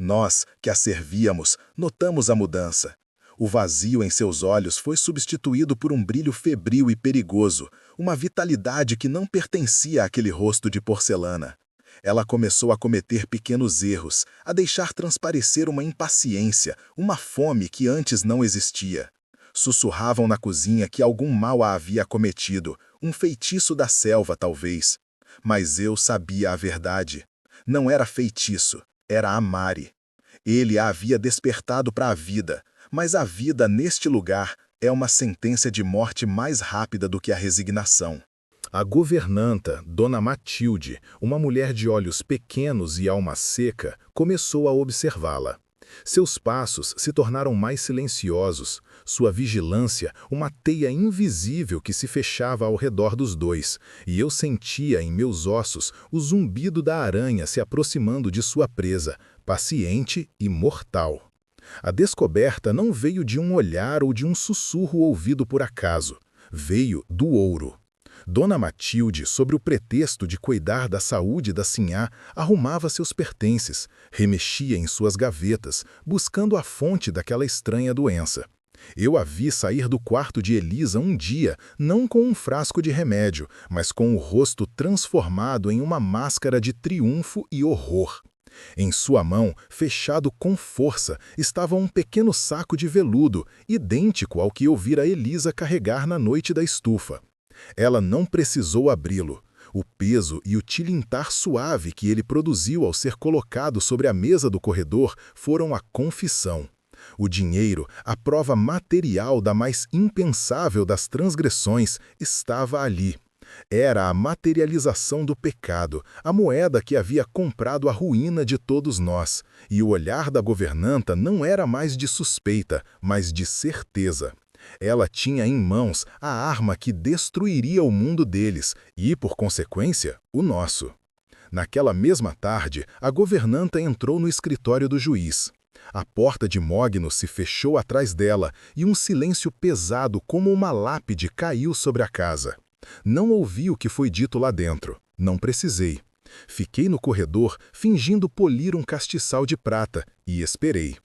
Nós, que a servíamos, notamos a mudança. O vazio em seus olhos foi substituído por um brilho febril e perigoso, uma vitalidade que não pertencia àquele rosto de porcelana. Ela começou a cometer pequenos erros, a deixar transparecer uma impaciência, uma fome que antes não existia. Sussurravam na cozinha que algum mal a havia cometido, um feitiço da selva talvez. Mas eu sabia a verdade. Não era feitiço, era Amari. Ele a havia despertado para a vida, mas a vida neste lugar é uma sentença de morte mais rápida do que a resignação. A governanta, Dona Matilde, uma mulher de olhos pequenos e alma seca, começou a observá-la. Seus passos se tornaram mais silenciosos, sua vigilância uma teia invisível que se fechava ao redor dos dois, e eu sentia em meus ossos o zumbido da aranha se aproximando de sua presa, paciente e mortal. A descoberta não veio de um olhar ou de um sussurro ouvido por acaso, veio do ouro. Dona Matilde, sob o pretexto de cuidar da saúde da sinhá, arrumava seus pertences, remexia em suas gavetas, buscando a fonte daquela estranha doença. Eu a vi sair do quarto de Elisa um dia, não com um frasco de remédio, mas com o rosto transformado em uma máscara de triunfo e horror. Em sua mão, fechado com força, estava um pequeno saco de veludo, idêntico ao que eu vira Elisa carregar na noite da estufa. Ela não precisou abri-lo. O peso e o tilintar suave que ele produziu ao ser colocado sobre a mesa do corredor foram a confissão. O dinheiro, a prova material da mais impensável das transgressões, estava ali. Era a materialização do pecado, a moeda que havia comprado a ruína de todos nós, e o olhar da governanta não era mais de suspeita, mas de certeza. Ela tinha em mãos a arma que destruiria o mundo deles e, por consequência, o nosso. Naquela mesma tarde, a governanta entrou no escritório do juiz. A porta de mogno se fechou atrás dela e um silêncio pesado como uma lápide caiu sobre a casa. Não ouvi o que foi dito lá dentro. Não precisei. Fiquei no corredor, fingindo polir um castiçal de prata, e esperei.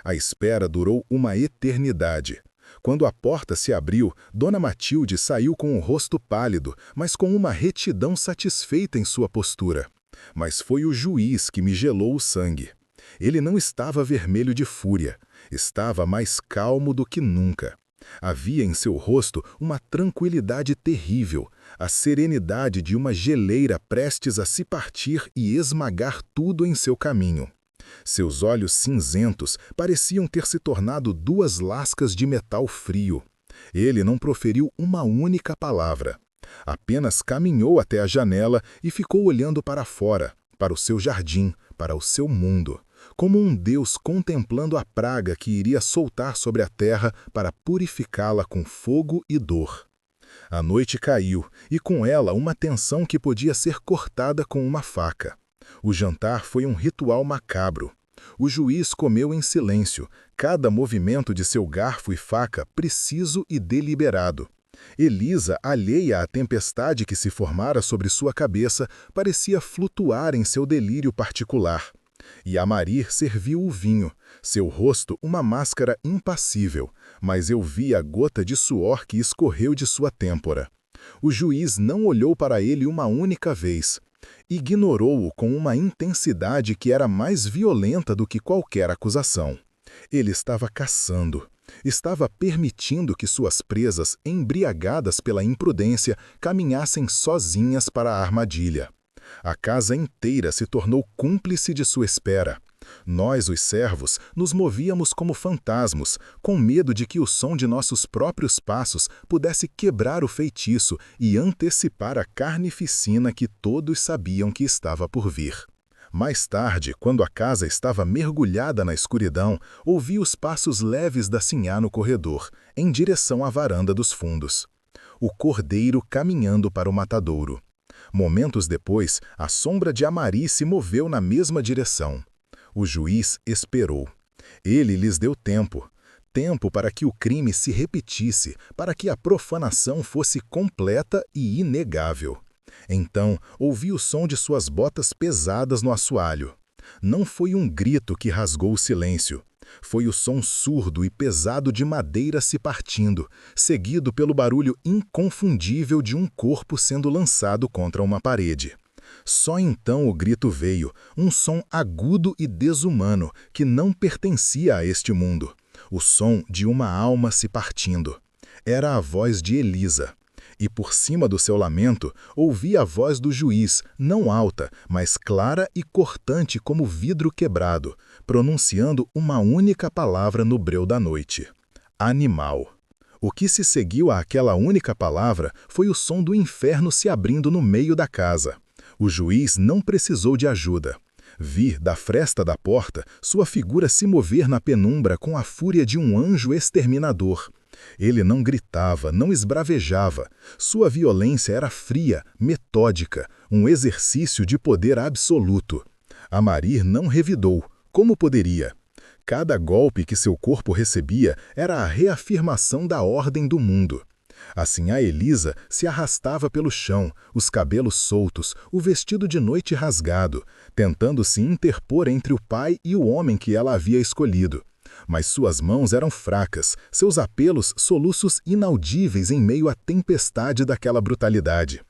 A espera durou uma eternidade. Quando a porta se abriu, Dona Matilde saiu com o rosto pálido, mas com uma retidão satisfeita em sua postura. Mas foi o juiz que me gelou o sangue. Ele não estava vermelho de fúria, estava mais calmo do que nunca. Havia em seu rosto uma tranquilidade terrível, a serenidade de uma geleira prestes a se partir e esmagar tudo em seu caminho. Seus olhos cinzentos pareciam ter se tornado duas lascas de metal frio. Ele não proferiu uma única palavra. Apenas caminhou até a janela e ficou olhando para fora, para o seu jardim, para o seu mundo, como um Deus contemplando a praga que iria soltar sobre a terra para purificá-la com fogo e dor. A noite caiu, e com ela uma tensão que podia ser cortada com uma faca. O jantar foi um ritual macabro. O juiz comeu em silêncio, cada movimento de seu garfo e faca preciso e deliberado. Elisa, alheia à tempestade que se formara sobre sua cabeça, parecia flutuar em seu delírio particular. E Amarir serviu o vinho, seu rosto uma máscara impassível, mas eu vi a gota de suor que escorreu de sua têmpora. O juiz não olhou para ele uma única vez. Ignorou-o com uma intensidade que era mais violenta do que qualquer acusação. Ele estava caçando. Estava permitindo que suas presas, embriagadas pela imprudência, caminhassem sozinhas para a armadilha. A casa inteira se tornou cúmplice de sua espera. Nós, os servos, nos movíamos como fantasmas, com medo de que o som de nossos próprios passos pudesse quebrar o feitiço e antecipar a carnificina que todos sabiam que estava por vir. Mais tarde, quando a casa estava mergulhada na escuridão, ouvi os passos leves da Sinhá no corredor, em direção à varanda dos fundos. O cordeiro caminhando para o matadouro. Momentos depois, a sombra de Amari se moveu na mesma direção. O juiz esperou. Ele lhes deu tempo. Tempo para que o crime se repetisse, para que a profanação fosse completa e inegável. Então, ouvi o som de suas botas pesadas no assoalho. Não foi um grito que rasgou o silêncio. Foi o som surdo e pesado de madeira se partindo, seguido pelo barulho inconfundível de um corpo sendo lançado contra uma parede. Só então o grito veio, um som agudo e desumano que não pertencia a este mundo. O som de uma alma se partindo. Era a voz de Elisa. E por cima do seu lamento, ouvi a voz do juiz, não alta, mas clara e cortante como vidro quebrado, pronunciando uma única palavra no breu da noite: animal. O que se seguiu àquela única palavra foi o som do inferno se abrindo no meio da casa. O juiz não precisou de ajuda. Vi, da fresta da porta, sua figura se mover na penumbra com a fúria de um anjo exterminador. Ele não gritava, não esbravejava. Sua violência era fria, metódica, um exercício de poder absoluto. Amarir não revidou. Como poderia? Cada golpe que seu corpo recebia era a reafirmação da ordem do mundo. Assim a Elisa se arrastava pelo chão, os cabelos soltos, o vestido de noite rasgado, tentando se interpor entre o pai e o homem que ela havia escolhido. Mas suas mãos eram fracas, seus apelos soluços inaudíveis em meio à tempestade daquela brutalidade.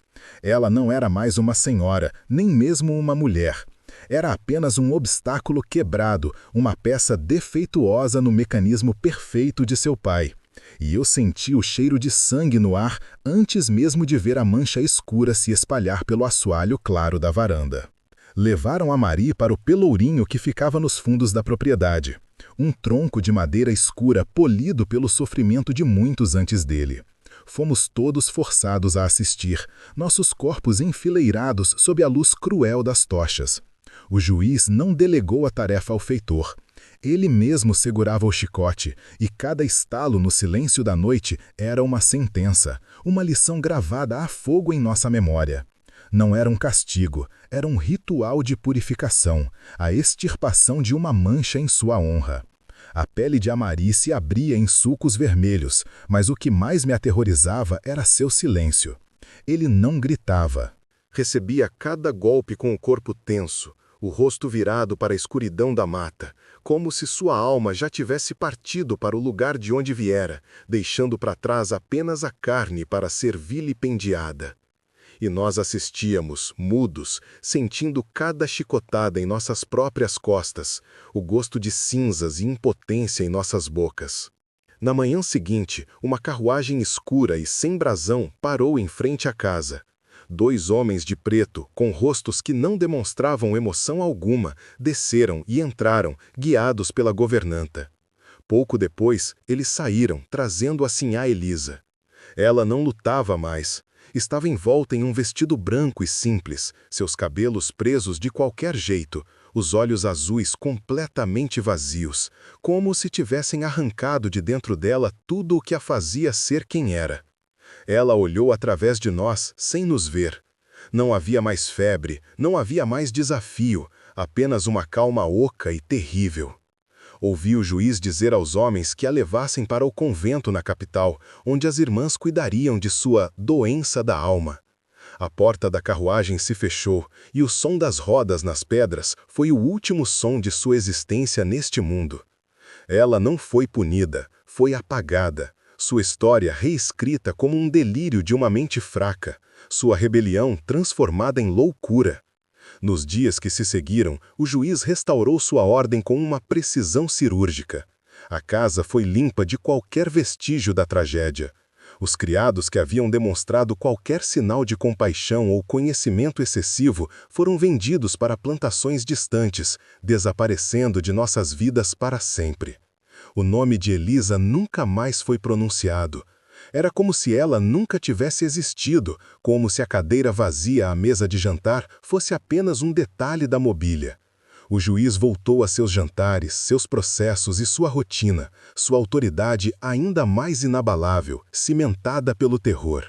Ela não era mais uma senhora, nem mesmo uma mulher. Era apenas um obstáculo quebrado, uma peça defeituosa no mecanismo perfeito de seu pai. E eu senti o cheiro de sangue no ar antes mesmo de ver a mancha escura se espalhar pelo assoalho claro da varanda. Levaram Amari para o pelourinho que ficava nos fundos da propriedade. Um tronco de madeira escura polido pelo sofrimento de muitos antes dele. Fomos todos forçados a assistir, nossos corpos enfileirados sob a luz cruel das tochas. O juiz não delegou a tarefa ao feitor. Ele mesmo segurava o chicote, e cada estalo no silêncio da noite era uma sentença, uma lição gravada a fogo em nossa memória. Não era um castigo, era um ritual de purificação, a extirpação de uma mancha em sua honra. A pele de Amari se abria em sulcos vermelhos, mas o que mais me aterrorizava era seu silêncio. Ele não gritava. Recebia cada golpe com o corpo tenso, o rosto virado para a escuridão da mata, como se sua alma já tivesse partido para o lugar de onde viera, deixando para trás apenas a carne para ser vilipendiada. E nós assistíamos, mudos, sentindo cada chicotada em nossas próprias costas, o gosto de cinzas e impotência em nossas bocas. Na manhã seguinte, uma carruagem escura e sem brasão parou em frente à casa. 2 homens de preto, com rostos que não demonstravam emoção alguma, desceram e entraram, guiados pela governanta. Pouco depois, eles saíram, trazendo a sinhá Elisa. Ela não lutava mais. Estava envolta em um vestido branco e simples, seus cabelos presos de qualquer jeito, os olhos azuis completamente vazios, como se tivessem arrancado de dentro dela tudo o que a fazia ser quem era. Ela olhou através de nós, sem nos ver. Não havia mais febre, não havia mais desafio, apenas uma calma oca e terrível. Ouvi o juiz dizer aos homens que a levassem para o convento na capital, onde as irmãs cuidariam de sua doença da alma. A porta da carruagem se fechou, e o som das rodas nas pedras foi o último som de sua existência neste mundo. Ela não foi punida, foi apagada, sua história reescrita como um delírio de uma mente fraca, sua rebelião transformada em loucura. Nos dias que se seguiram, o juiz restaurou sua ordem com uma precisão cirúrgica. A casa foi limpa de qualquer vestígio da tragédia. Os criados que haviam demonstrado qualquer sinal de compaixão ou conhecimento excessivo foram vendidos para plantações distantes, desaparecendo de nossas vidas para sempre. O nome de Elisa nunca mais foi pronunciado. Era como se ela nunca tivesse existido, como se a cadeira vazia à mesa de jantar fosse apenas um detalhe da mobília. O juiz voltou a seus jantares, seus processos e sua rotina, sua autoridade ainda mais inabalável, cimentada pelo terror.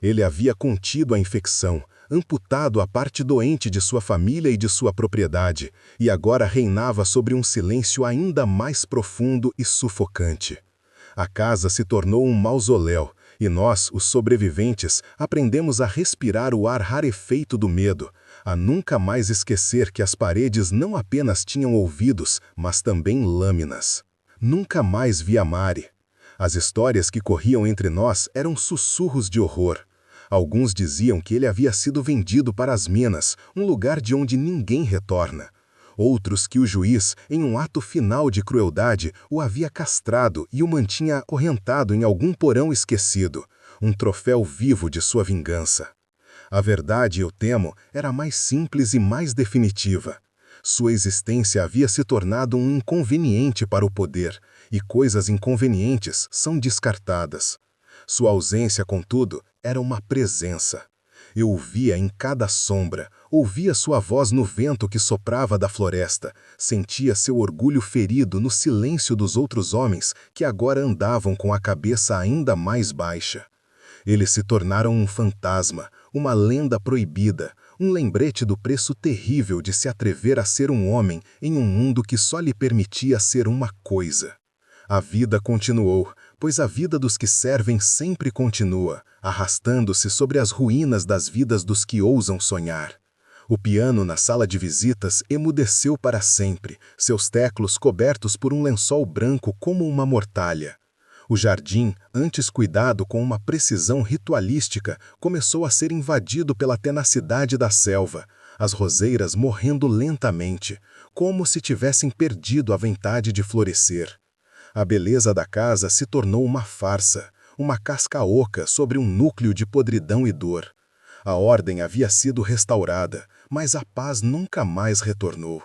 Ele havia contido a infecção, amputado a parte doente de sua família e de sua propriedade, e agora reinava sobre um silêncio ainda mais profundo e sufocante. A casa se tornou um mausoléu, e nós, os sobreviventes, aprendemos a respirar o ar rarefeito do medo, a nunca mais esquecer que as paredes não apenas tinham ouvidos, mas também lâminas. Nunca mais vi a Mari. As histórias que corriam entre nós eram sussurros de horror. Alguns diziam que ele havia sido vendido para as minas, um lugar de onde ninguém retorna. Outros que o juiz, em um ato final de crueldade, o havia castrado e o mantinha acorrentado em algum porão esquecido, um troféu vivo de sua vingança. A verdade, eu temo, era mais simples e mais definitiva. Sua existência havia se tornado um inconveniente para o poder, e coisas inconvenientes são descartadas. Sua ausência, contudo, era uma presença. Eu o via em cada sombra, ouvia sua voz no vento que soprava da floresta, sentia seu orgulho ferido no silêncio dos outros homens que agora andavam com a cabeça ainda mais baixa. Eles se tornaram um fantasma, uma lenda proibida, um lembrete do preço terrível de se atrever a ser um homem em um mundo que só lhe permitia ser uma coisa. A vida continuou, pois a vida dos que servem sempre continua, arrastando-se sobre as ruínas das vidas dos que ousam sonhar. O piano na sala de visitas emudeceu para sempre, seus teclos cobertos por um lençol branco como uma mortalha. O jardim, antes cuidado com uma precisão ritualística, começou a ser invadido pela tenacidade da selva, as roseiras morrendo lentamente, como se tivessem perdido a vontade de florescer. A beleza da casa se tornou uma farsa, uma casca oca sobre um núcleo de podridão e dor. A ordem havia sido restaurada, mas a paz nunca mais retornou.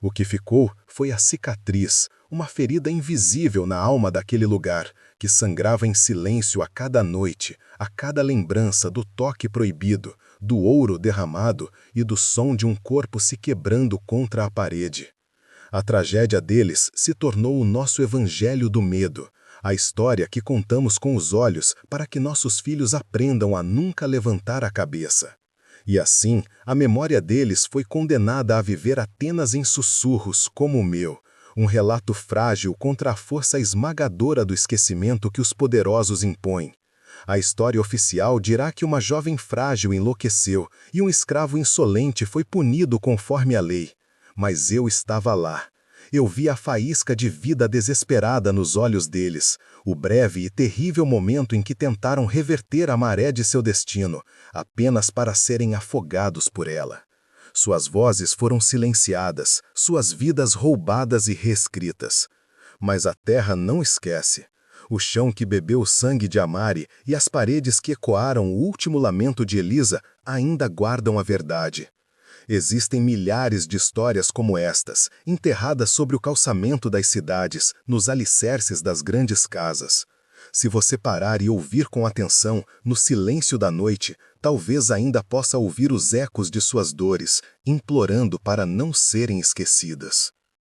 O que ficou foi a cicatriz, uma ferida invisível na alma daquele lugar, que sangrava em silêncio a cada noite, a cada lembrança do toque proibido, do ouro derramado e do som de um corpo se quebrando contra a parede. A tragédia deles se tornou o nosso evangelho do medo, a história que contamos com os olhos para que nossos filhos aprendam a nunca levantar a cabeça. E assim, a memória deles foi condenada a viver apenas em sussurros como o meu, um relato frágil contra a força esmagadora do esquecimento que os poderosos impõem. A história oficial dirá que uma jovem frágil enlouqueceu e um escravo insolente foi punido conforme a lei. Mas eu estava lá. Eu vi a faísca de vida desesperada nos olhos deles, o breve e terrível momento em que tentaram reverter a maré de seu destino, apenas para serem afogados por ela. Suas vozes foram silenciadas, suas vidas roubadas e reescritas. Mas a terra não esquece. O chão que bebeu o sangue de Amari e as paredes que ecoaram o último lamento de Elisa ainda guardam a verdade. Existem milhares de histórias como estas, enterradas sobre o calçamento das cidades, nos alicerces das grandes casas. Se você parar e ouvir com atenção, no silêncio da noite, talvez ainda possa ouvir os ecos de suas dores, implorando para não serem esquecidas.